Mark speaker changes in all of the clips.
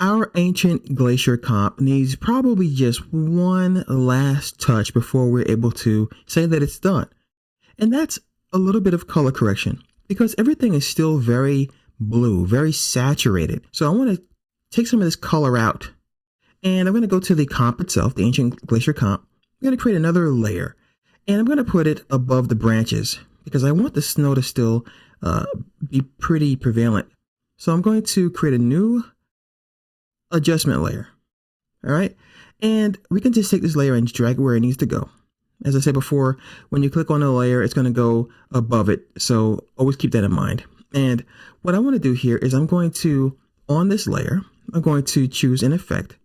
Speaker 1: Our ancient Glacier comp needs probably just one last touch before we're able to say that it's done. And that's a little bit of color correction because everything is still very blue, very saturated. So I want to take some of this color out, and I'm going to go to the comp itself, the ancient Glacier comp. I'm going to create another layer, and I'm going to put it above the branches because I want the snow to still be pretty prevalent. So I'm going to create a new adjustment layer. All right. And we can just take this layer and drag it where it needs to go. As I said before, when you click on a layer, it's going to go above it. So always keep that in mind. And what I want to do here is I'm going to, on this layer, I'm going to choose an effect,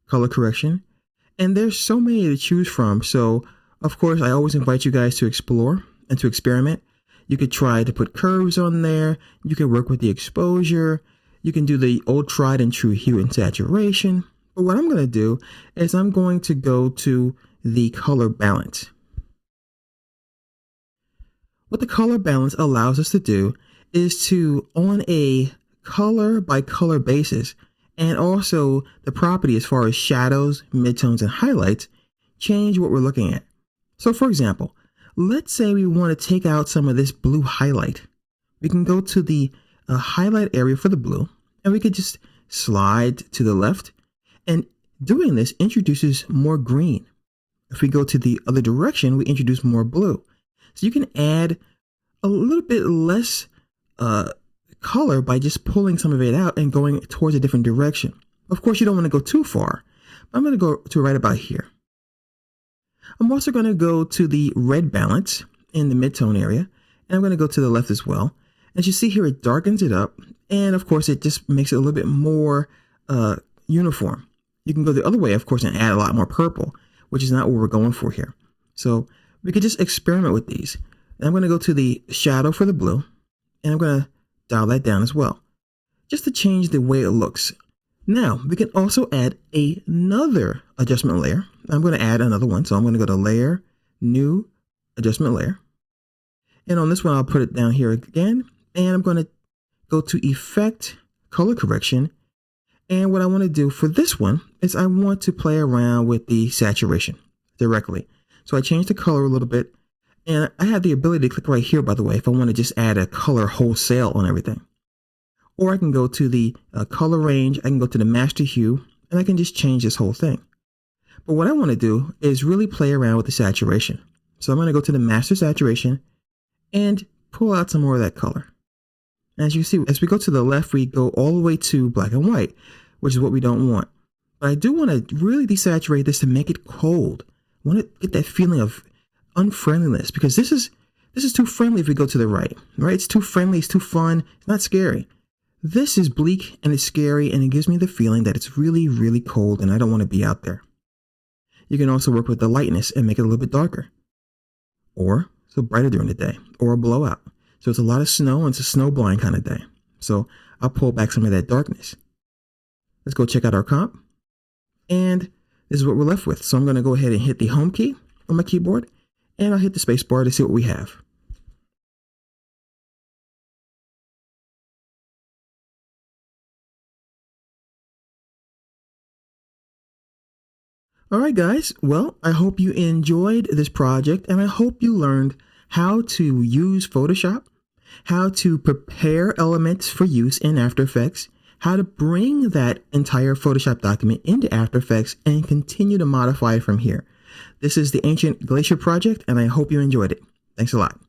Speaker 1: color correction. And there's so many to choose from. So of course, I always invite you guys to explore and to experiment. You could try to put curves on there. You can work with the exposure. You can do the old tried and true hue and saturation. But what I'm going to do is I'm going to go to the color balance. What the color balance allows us to do is to, on a color by color basis, and also the property as far as shadows, midtones, and highlights, change what we're looking at. So for example, let's say we want to take out some of this blue highlight. We can go to the highlight area for the blue, and we could just slide to the left, and doing this introduces more green. If we go to the other direction, we introduce more blue. So you can add a little bit less color by just pulling some of it out and going towards a different direction. Of course, you don't want to go too far. I'm going to go to right about here. I'm also going to go to the red balance in the midtone area, and I'm going to go to the left as well. As you see here, it darkens it up, and of course, it just makes it a little bit more uniform. You can go the other way, of course, and add a lot more purple, which is not what we're going for here. So we could just experiment with these. And I'm going to go to the shadow for the blue, and I'm going to dial that down as well, just to change the way it looks. Now, we can also add another adjustment layer. I'm going to add another one. So I'm going to go to Layer, New Adjustment Layer. And on this one, I'll put it down here again. And I'm going to go to Effect, Color Correction. And what I want to do for this one is I want to play around with the saturation directly. So I changed the color a little bit. And I have the ability to click right here, by the way, if I want to just add a color wholesale on everything. Or I can go to the color range, I can go to the master hue, and I can just change this whole thing. But what I want to do is really play around with the saturation. So I'm going to go to the master saturation and pull out some more of that color. As you see, as we go to the left, we go all the way to black and white, which is what we don't want. But I do want to really desaturate this to make it cold. I want to get that feeling of unfriendliness, because this is too friendly if we go to the right? It's too friendly, it's too fun, it's not scary. This is bleak and it's scary, and it gives me the feeling that it's really, really cold and I don't want to be out there. You can also work with the lightness and make it a little bit darker, or so brighter during the day, or a blowout. So it's a lot of snow and it's a snow blind kind of day. So I'll pull back some of that darkness. Let's go check out our comp. And this is what we're left with. So I'm going to go ahead and hit the home key on my keyboard, and I'll hit the space bar to see what we have. All right, guys. Well, I hope you enjoyed this project, and I hope you learned how to use Photoshop, how to prepare elements for use in After Effects, how to bring that entire Photoshop document into After Effects and continue to modify it from here. This is the Ancient Glacier project, and I hope you enjoyed it. Thanks a lot.